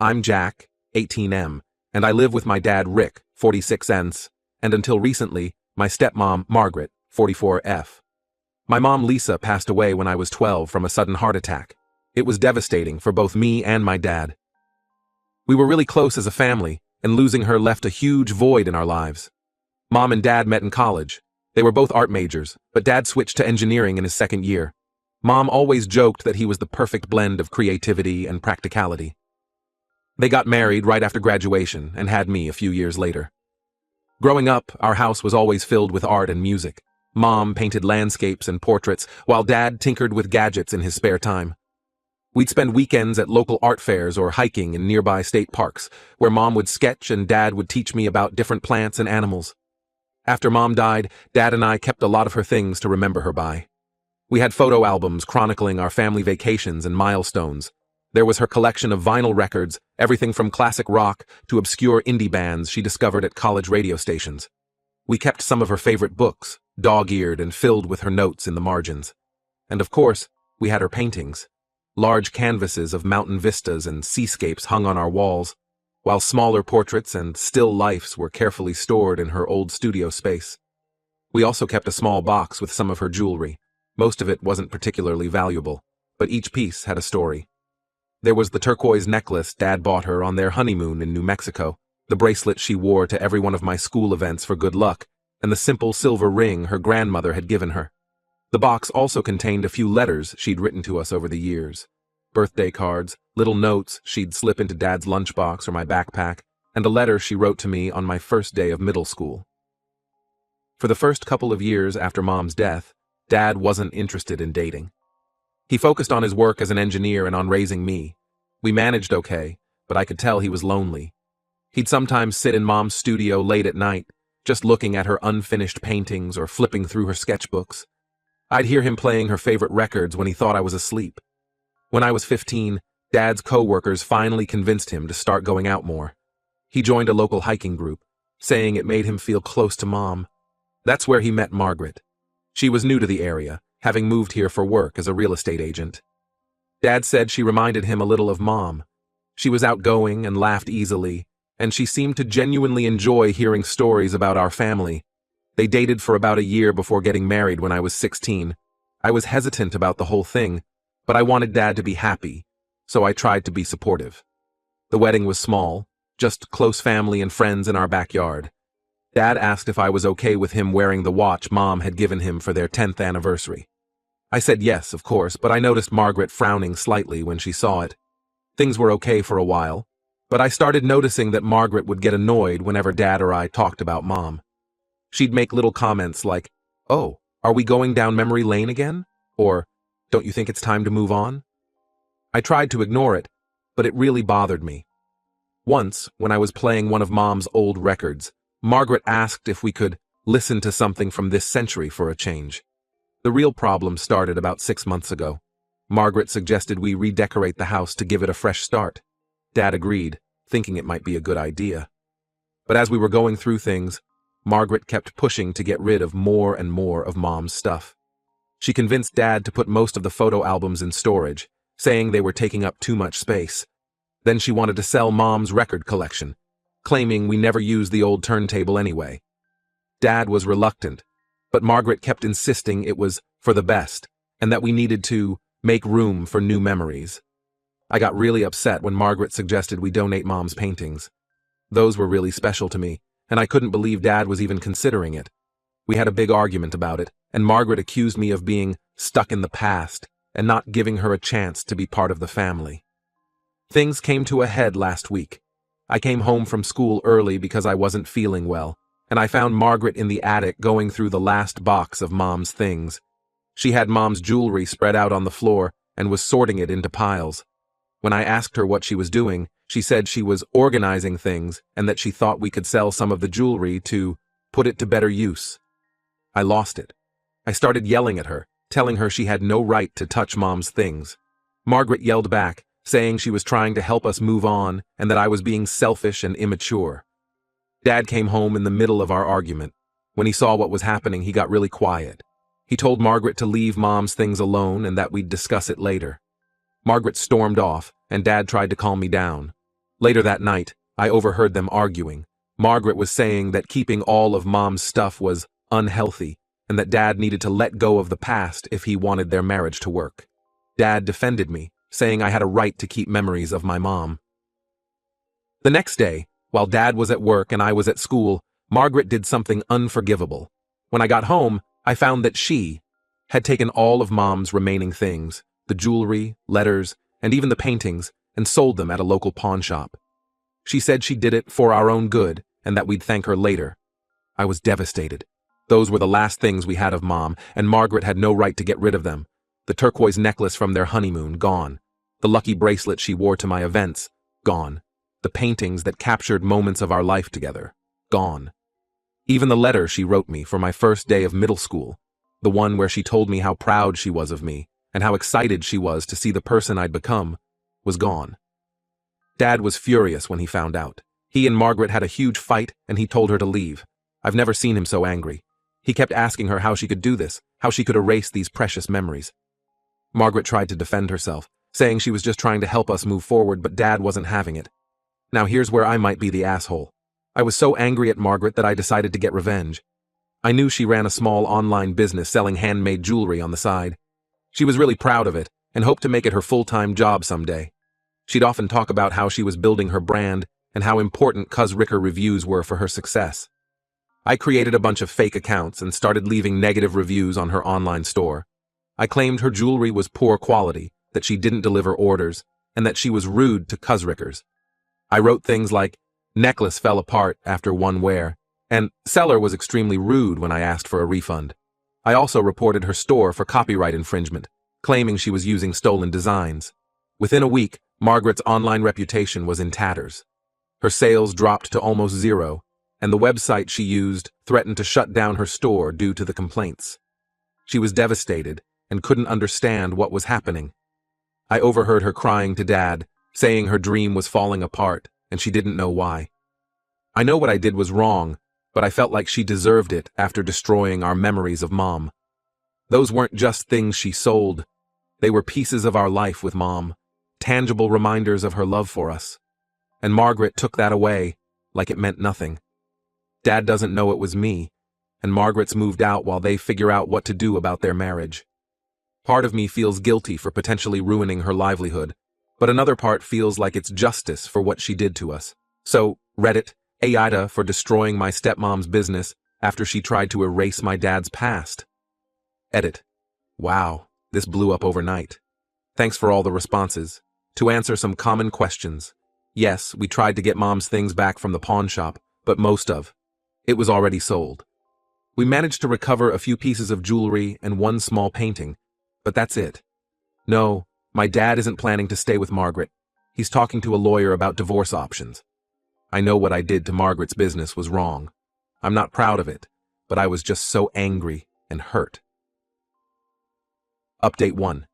I'm Jack, 18M, and I live with my dad Rick, 46N, and until recently, my stepmom Margaret, 44F. My mom Lisa passed away when I was 12 from a sudden heart attack. It was devastating for both me and my dad. We were really close as a family, and losing her left a huge void in our lives. Mom and Dad met in college. They were both art majors, but Dad switched to engineering in his second year. Mom always joked that he was the perfect blend of creativity and practicality. They got married right after graduation and had me a few years later. Growing up, our house was always filled with art and music. Mom painted landscapes and portraits, while Dad tinkered with gadgets in his spare time. We'd spend weekends at local art fairs or hiking in nearby state parks, where Mom would sketch and Dad would teach me about different plants and animals. After Mom died, Dad and I kept a lot of her things to remember her by. We had photo albums chronicling our family vacations and milestones. There was her collection of vinyl records, everything from classic rock to obscure indie bands she discovered at college radio stations. We kept some of her favorite books, dog-eared and filled with her notes in the margins. And of course, we had her paintings. Large canvases of mountain vistas and seascapes hung on our walls, while smaller portraits and still lifes were carefully stored in her old studio space. We also kept a small box with some of her jewelry. Most of it wasn't particularly valuable, but each piece had a story. There was the turquoise necklace Dad bought her on their honeymoon in New Mexico, the bracelet she wore to every one of my school events for good luck, and the simple silver ring her grandmother had given her. The box also contained a few letters she'd written to us over the years. Birthday cards, little notes she'd slip into Dad's lunchbox or my backpack, and a letter she wrote to me on my first day of middle school. For the first couple of years after Mom's death, Dad wasn't interested in dating. He focused on his work as an engineer and on raising me. We managed okay, but I could tell he was lonely. He'd sometimes sit in Mom's studio late at night, just looking at her unfinished paintings or flipping through her sketchbooks. I'd hear him playing her favorite records when he thought I was asleep. When I was 15, Dad's co-workers finally convinced him to start going out more. He joined a local hiking group, saying it made him feel close to Mom. That's where he met Margaret. She was new to the area, having moved here for work as a real estate agent. Dad said she reminded him a little of Mom. She was outgoing and laughed easily, and she seemed to genuinely enjoy hearing stories about our family. They dated for about a year before getting married when I was 16. I was hesitant about the whole thing, but I wanted Dad to be happy, so I tried to be supportive. The wedding was small, just close family and friends in our backyard. Dad asked if I was okay with him wearing the watch Mom had given him for their 10th anniversary. I said yes, of course, but I noticed Margaret frowning slightly when she saw it. Things were okay for a while, but I started noticing that Margaret would get annoyed whenever Dad or I talked about Mom. She'd make little comments like, "Oh, are we going down memory lane again?" Or, "Don't you think it's time to move on?" I tried to ignore it, but it really bothered me. Once, when I was playing one of Mom's old records, Margaret asked if we could listen to something from this century for a change. The real problem started about 6 months ago. Margaret suggested we redecorate the house to give it a fresh start. Dad agreed, thinking it might be a good idea. But as we were going through things, Margaret kept pushing to get rid of more and more of Mom's stuff. She convinced Dad to put most of the photo albums in storage, saying they were taking up too much space. Then she wanted to sell Mom's record collection, claiming we never used the old turntable anyway. Dad was reluctant, but Margaret kept insisting it was for the best, and that we needed to make room for new memories. I got really upset when Margaret suggested we donate Mom's paintings. Those were really special to me, and I couldn't believe Dad was even considering it. We had a big argument about it, and Margaret accused me of being stuck in the past and not giving her a chance to be part of the family. Things came to a head last week. I came home from school early because I wasn't feeling well, and I found Margaret in the attic going through the last box of Mom's things. She had Mom's jewelry spread out on the floor and was sorting it into piles. When I asked her what she was doing, she said she was organizing things and that she thought we could sell some of the jewelry to put it to better use. I lost it. I started yelling at her, telling her she had no right to touch Mom's things. Margaret yelled back, saying she was trying to help us move on and that I was being selfish and immature. Dad came home in the middle of our argument. When he saw what was happening, he got really quiet. He told Margaret to leave Mom's things alone and that we'd discuss it later. Margaret stormed off, and Dad tried to calm me down. Later that night, I overheard them arguing. Margaret was saying that keeping all of Mom's stuff was unhealthy, and that Dad needed to let go of the past if he wanted their marriage to work. Dad defended me, saying I had a right to keep memories of my mom. The next day, while Dad was at work and I was at school, Margaret did something unforgivable. When I got home, I found that she had taken all of Mom's remaining things, the jewelry, letters, and even the paintings, and sold them at a local pawn shop. She said she did it for our own good and that we'd thank her later. I was devastated. Those were the last things we had of Mom, and Margaret had no right to get rid of them. The turquoise necklace from their honeymoon, gone. The lucky bracelet she wore to my events, gone. The paintings that captured moments of our life together, gone. Even the letter she wrote me for my first day of middle school, the one where she told me how proud she was of me and how excited she was to see the person I'd become, was gone. Dad was furious when he found out. He and Margaret had a huge fight and he told her to leave. I've never seen him so angry. He kept asking her how she could do this, how she could erase these precious memories. Margaret tried to defend herself, saying she was just trying to help us move forward, but Dad wasn't having it. Now here's where I might be the asshole. I was so angry at Margaret that I decided to get revenge. I knew she ran a small online business selling handmade jewelry on the side. She was really proud of it and hoped to make it her full-time job someday. She'd often talk about how she was building her brand and how important Cuz Ricker reviews were for her success. I created a bunch of fake accounts and started leaving negative reviews on her online store. I claimed her jewelry was poor quality, that she didn't deliver orders, and that she was rude to Cuz Rickers. I wrote things like, necklace fell apart after one wear, and seller was extremely rude when I asked for a refund. I also reported her store for copyright infringement, claiming she was using stolen designs. Within a week, Margaret's online reputation was in tatters. Her sales dropped to almost zero, and the website she used threatened to shut down her store due to the complaints. She was devastated and couldn't understand what was happening. I overheard her crying to Dad, saying her dream was falling apart and she didn't know why. I know what I did was wrong, but I felt like she deserved it after destroying our memories of Mom. Those weren't just things she sold. They were pieces of our life with Mom, tangible reminders of her love for us. And Margaret took that away like it meant nothing. Dad doesn't know it was me, and Margaret's moved out while they figure out what to do about their marriage. Part of me feels guilty for potentially ruining her livelihood, but another part feels like it's justice for what she did to us. So, Reddit, Aida for destroying my stepmom's business after she tried to erase my dad's past. Edit. Wow, this blew up overnight. Thanks for all the responses. To answer some common questions. Yes, we tried to get Mom's things back from the pawn shop, but most of it was already sold. We managed to recover a few pieces of jewelry and one small painting, but that's it. No, my dad isn't planning to stay with Margaret. He's talking to a lawyer about divorce options. I know what I did to Margaret's business was wrong. I'm not proud of it, but I was just so angry and hurt. Update 1.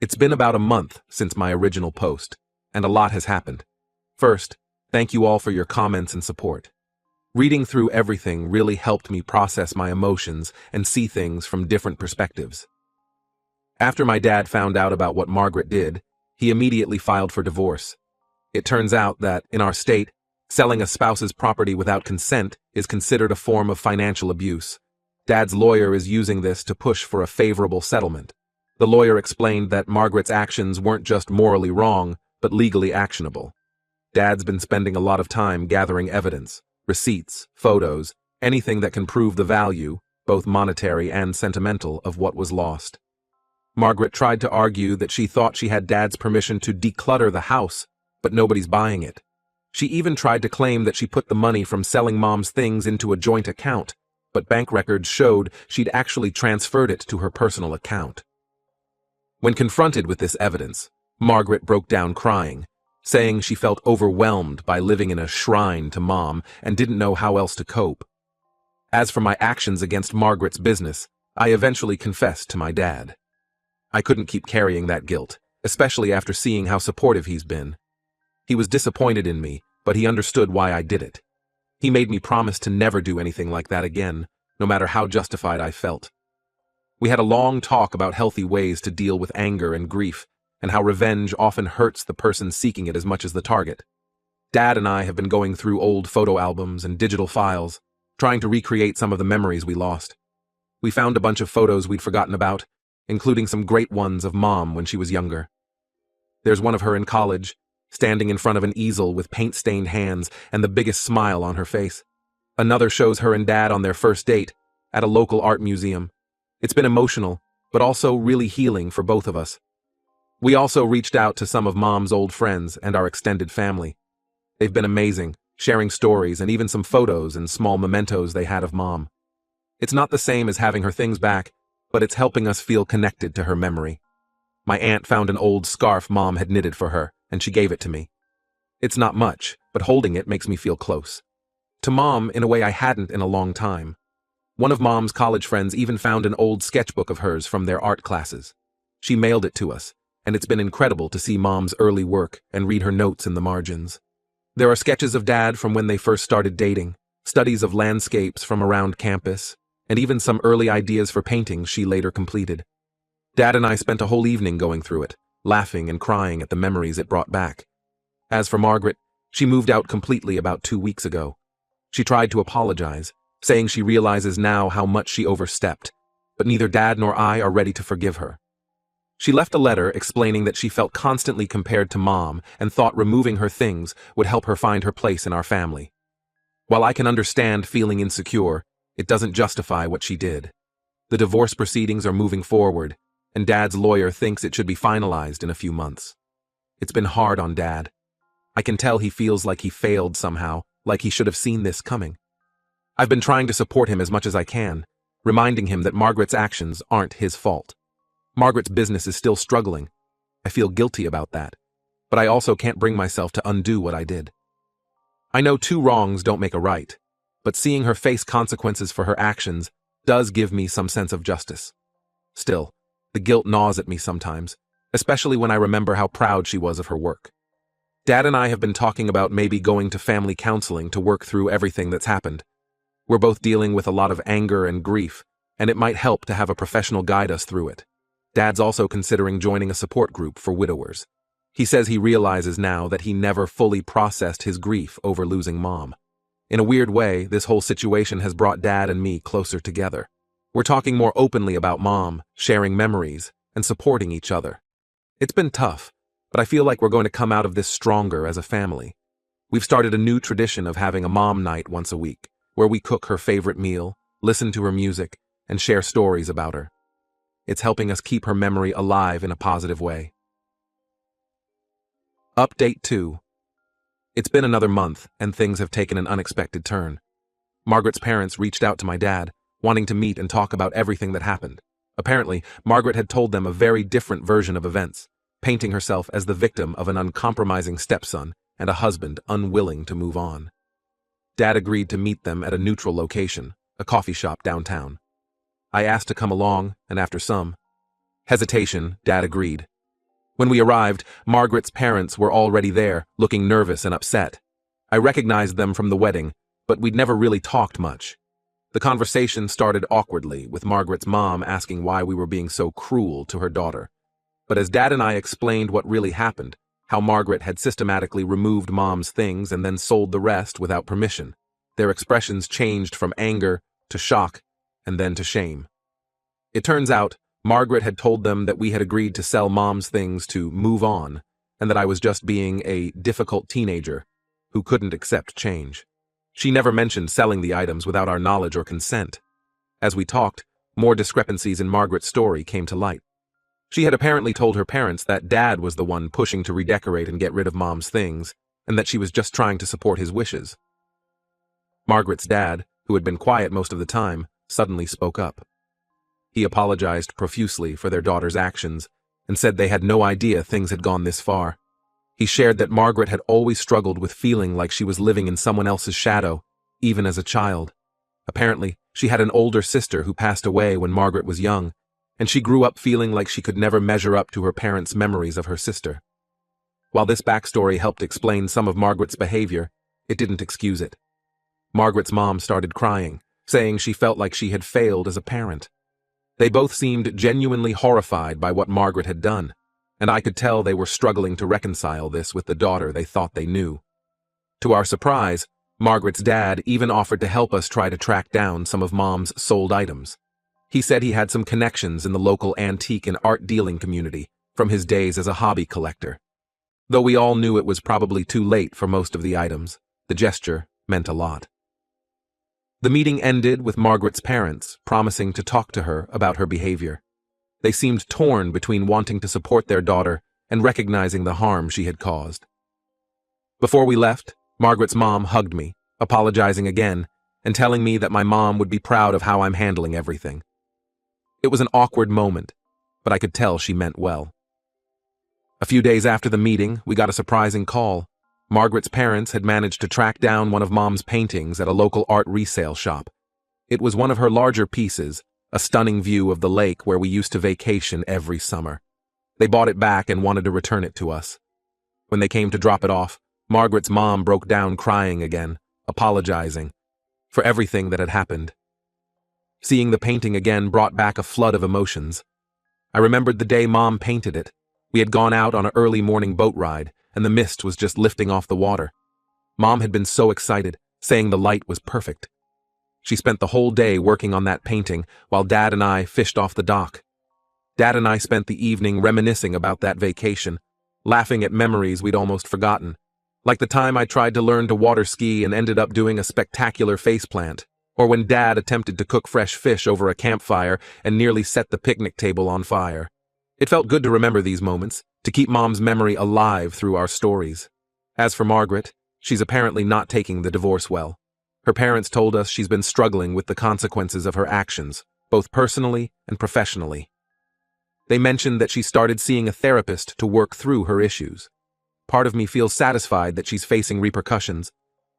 It's been about a month since my original post, and a lot has happened. First, thank you all for your comments and support. Reading through everything really helped me process my emotions and see things from different perspectives. After my dad found out about what Margaret did, he immediately filed for divorce. It turns out that, in our state, selling a spouse's property without consent is considered a form of financial abuse. Dad's lawyer is using this to push for a favorable settlement. The lawyer explained that Margaret's actions weren't just morally wrong, but legally actionable. Dad's been spending a lot of time gathering evidence, receipts, photos, anything that can prove the value, both monetary and sentimental, of what was lost. Margaret tried to argue that she thought she had Dad's permission to declutter the house, but nobody's buying it. She even tried to claim that she put the money from selling Mom's things into a joint account, but bank records showed she'd actually transferred it to her personal account. When confronted with this evidence, Margaret broke down crying, saying she felt overwhelmed by living in a shrine to Mom and didn't know how else to cope. As for my actions against Margaret's business, I eventually confessed to my dad. I couldn't keep carrying that guilt, especially after seeing how supportive he's been. He was disappointed in me, but he understood why I did it. He made me promise to never do anything like that again, no matter how justified I felt. We had a long talk about healthy ways to deal with anger and grief, and how revenge often hurts the person seeking it as much as the target. Dad and I have been going through old photo albums and digital files, trying to recreate some of the memories we lost. We found a bunch of photos we'd forgotten about, including some great ones of Mom when she was younger. There's one of her in college, standing in front of an easel with paint-stained hands and the biggest smile on her face. Another shows her and Dad on their first date, at a local art museum. It's been emotional, but also really healing for both of us. We also reached out to some of Mom's old friends and our extended family. They've been amazing, sharing stories and even some photos and small mementos they had of Mom. It's not the same as having her things back, but it's helping us feel connected to her memory. My aunt found an old scarf Mom had knitted for her, and she gave it to me. It's not much, but holding it makes me feel close. To Mom in a way I hadn't in a long time. One of Mom's college friends even found an old sketchbook of hers from their art classes. She mailed it to us, and it's been incredible to see Mom's early work and read her notes in the margins. There are sketches of Dad from when they first started dating, studies of landscapes from around campus, and even some early ideas for paintings she later completed. Dad and I spent a whole evening going through it, laughing and crying at the memories it brought back. As for Margaret, she moved out completely about 2 weeks ago. She tried to apologize, saying she realizes now how much she overstepped, but neither Dad nor I are ready to forgive her. She left a letter explaining that she felt constantly compared to Mom and thought removing her things would help her find her place in our family. While I can understand feeling insecure, it doesn't justify what she did. The divorce proceedings are moving forward, and Dad's lawyer thinks it should be finalized in a few months. It's been hard on Dad. I can tell he feels like he failed somehow, like he should have seen this coming. I've been trying to support him as much as I can, reminding him that Margaret's actions aren't his fault. Margaret's business is still struggling. I feel guilty about that, but I also can't bring myself to undo what I did. I know 2 wrongs don't make a right, but seeing her face consequences for her actions does give me some sense of justice. Still, the guilt gnaws at me sometimes, especially when I remember how proud she was of her work. Dad and I have been talking about maybe going to family counseling to work through everything that's happened. We're both dealing with a lot of anger and grief, and it might help to have a professional guide us through it. Dad's also considering joining a support group for widowers. He says he realizes now that he never fully processed his grief over losing Mom. In a weird way, this whole situation has brought Dad and me closer together. We're talking more openly about Mom, sharing memories, and supporting each other. It's been tough, but I feel like we're going to come out of this stronger as a family. We've started a new tradition of having a Mom night once a week, where we cook her favorite meal, listen to her music, and share stories about her. It's helping us keep her memory alive in a positive way. Update 2. It's been another month, and things have taken an unexpected turn. Margaret's parents reached out to my dad, wanting to meet and talk about everything that happened. Apparently, Margaret had told them a very different version of events, painting herself as the victim of an uncompromising stepson and a husband unwilling to move on. Dad agreed to meet them at a neutral location, a coffee shop downtown. I asked to come along, and after some hesitation, Dad agreed. When we arrived, Margaret's parents were already there, looking nervous and upset. I recognized them from the wedding, but we'd never really talked much. The conversation started awkwardly, with Margaret's mom asking why we were being so cruel to her daughter. But as Dad and I explained what really happened, how Margaret had systematically removed Mom's things and then sold the rest without permission, their expressions changed from anger to shock and then to shame. It turns out, Margaret had told them that we had agreed to sell Mom's things to move on, and that I was just being a difficult teenager who couldn't accept change. She never mentioned selling the items without our knowledge or consent. As we talked, more discrepancies in Margaret's story came to light. She had apparently told her parents that Dad was the one pushing to redecorate and get rid of Mom's things, and that she was just trying to support his wishes. Margaret's dad, who had been quiet most of the time, suddenly spoke up. He apologized profusely for their daughter's actions and said they had no idea things had gone this far. He shared that Margaret had always struggled with feeling like she was living in someone else's shadow, even as a child. Apparently, she had an older sister who passed away when Margaret was young, and she grew up feeling like she could never measure up to her parents' memories of her sister. While this backstory helped explain some of Margaret's behavior, it didn't excuse it. Margaret's mom started crying, saying she felt like she had failed as a parent. They both seemed genuinely horrified by what Margaret had done, and I could tell they were struggling to reconcile this with the daughter they thought they knew. To our surprise, Margaret's dad even offered to help us try to track down some of Mom's sold items. He said he had some connections in the local antique and art dealing community from his days as a hobby collector. Though we all knew it was probably too late for most of the items, the gesture meant a lot. The meeting ended with Margaret's parents promising to talk to her about her behavior. They seemed torn between wanting to support their daughter and recognizing the harm she had caused. Before we left, Margaret's mom hugged me, apologizing again, and telling me that my mom would be proud of how I'm handling everything. It was an awkward moment, but I could tell she meant well. A few days after the meeting, we got a surprising call. Margaret's parents had managed to track down one of Mom's paintings at a local art resale shop. It was one of her larger pieces, a stunning view of the lake where we used to vacation every summer. They bought it back and wanted to return it to us. When they came to drop it off, Margaret's mom broke down crying again, apologizing for everything that had happened. Seeing the painting again brought back a flood of emotions. I remembered the day Mom painted it. We had gone out on an early morning boat ride, and the mist was just lifting off the water. Mom had been so excited, saying the light was perfect. She spent the whole day working on that painting while Dad and I fished off the dock. Dad and I spent the evening reminiscing about that vacation, laughing at memories we'd almost forgotten, like the time I tried to learn to water ski and ended up doing a spectacular faceplant, or when Dad attempted to cook fresh fish over a campfire and nearly set the picnic table on fire. It felt good to remember these moments, to keep Mom's memory alive through our stories. As for Margaret, she's apparently not taking the divorce well. Her parents told us she's been struggling with the consequences of her actions, both personally and professionally. They mentioned that she started seeing a therapist to work through her issues. Part of me feels satisfied that she's facing repercussions,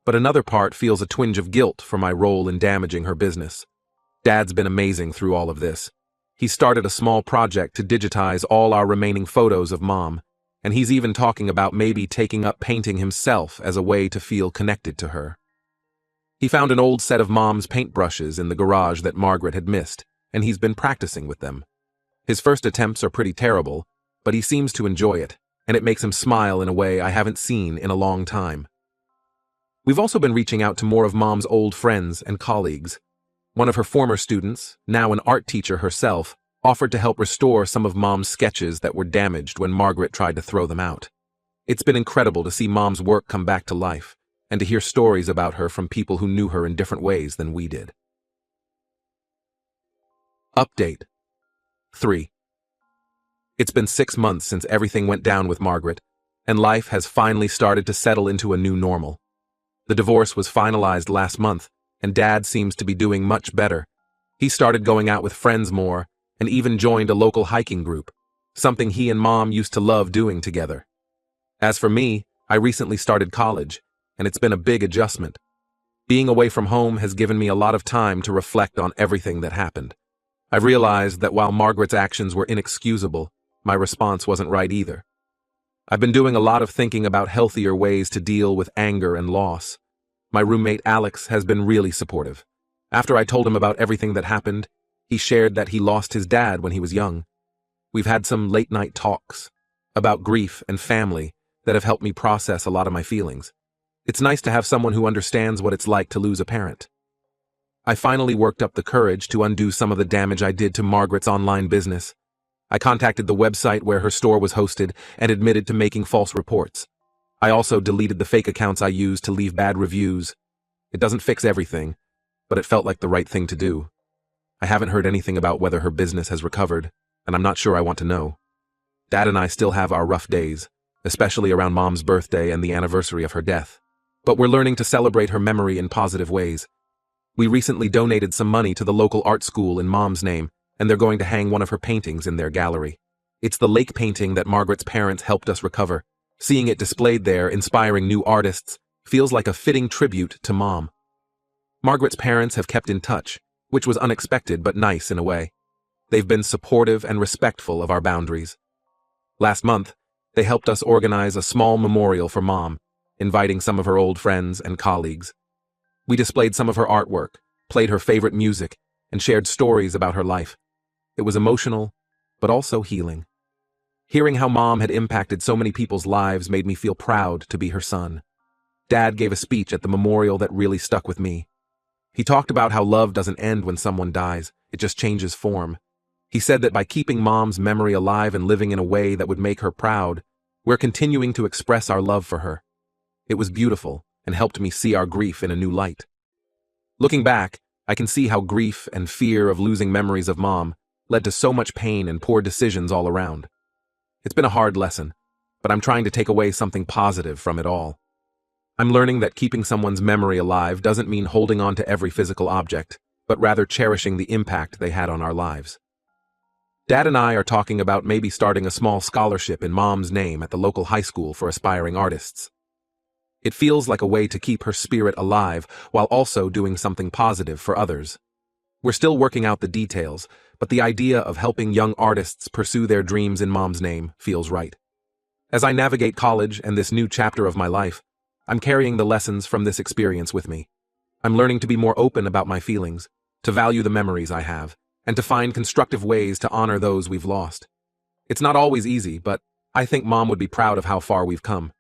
but another part feels a twinge of guilt for my role in damaging her business. Dad's been amazing through all of this. He started a small project to digitize all our remaining photos of Mom, and he's even talking about maybe taking up painting himself as a way to feel connected to her. He found an old set of Mom's paintbrushes in the garage that Margaret had missed, and he's been practicing with them. His first attempts are pretty terrible, but he seems to enjoy it, and it makes him smile in a way I haven't seen in a long time. We've also been reaching out to more of Mom's old friends and colleagues. One of her former students, now an art teacher herself, offered to help restore some of Mom's sketches that were damaged when Margaret tried to throw them out. It's been incredible to see Mom's work come back to life, and to hear stories about her from people who knew her in different ways than we did. Update 3. It's been 6 months since everything went down with Margaret, and life has finally started to settle into a new normal. The divorce was finalized last month, and Dad seems to be doing much better. He started going out with friends more, and even joined a local hiking group, something he and Mom used to love doing together. As for me, I recently started college, and it's been a big adjustment. Being away from home has given me a lot of time to reflect on everything that happened. I've realized that while Margaret's actions were inexcusable, my response wasn't right either. I've been doing a lot of thinking about healthier ways to deal with anger and loss. My roommate Alex has been really supportive. After I told him about everything that happened, he shared that he lost his dad when he was young. We've had some late-night talks about grief and family that have helped me process a lot of my feelings. It's nice to have someone who understands what it's like to lose a parent. I finally worked up the courage to undo some of the damage I did to Margaret's online business. I contacted the website where her store was hosted and admitted to making false reports. I also deleted the fake accounts I used to leave bad reviews. It doesn't fix everything, but it felt like the right thing to do. I haven't heard anything about whether her business has recovered, and I'm not sure I want to know. Dad and I still have our rough days, especially around Mom's birthday and the anniversary of her death. But we're learning to celebrate her memory in positive ways. We recently donated some money to the local art school in Mom's name, and they're going to hang one of her paintings in their gallery. It's the lake painting that Margaret's parents helped us recover. Seeing it displayed there, inspiring new artists, feels like a fitting tribute to Mom. Margaret's parents have kept in touch, which was unexpected but nice in a way. They've been supportive and respectful of our boundaries. Last month, they helped us organize a small memorial for Mom, inviting some of her old friends and colleagues. We displayed some of her artwork, played her favorite music, and shared stories about her life. It was emotional, but also healing. Hearing how Mom had impacted so many people's lives made me feel proud to be her son. Dad gave a speech at the memorial that really stuck with me. He talked about how love doesn't end when someone dies, it just changes form. He said that by keeping Mom's memory alive and living in a way that would make her proud, we're continuing to express our love for her. It was beautiful and helped me see our grief in a new light. Looking back, I can see how grief and fear of losing memories of Mom led to so much pain and poor decisions all around. It's been a hard lesson, but I'm trying to take away something positive from it all. I'm learning that keeping someone's memory alive doesn't mean holding on to every physical object, but rather cherishing the impact they had on our lives. Dad and I are talking about maybe starting a small scholarship in Mom's name at the local high school for aspiring artists. It feels like a way to keep her spirit alive while also doing something positive for others. We're still working out the details, but the idea of helping young artists pursue their dreams in Mom's name feels right. As I navigate college and this new chapter of my life, I'm carrying the lessons from this experience with me. I'm learning to be more open about my feelings, to value the memories I have, and to find constructive ways to honor those we've lost. It's not always easy, but I think Mom would be proud of how far we've come.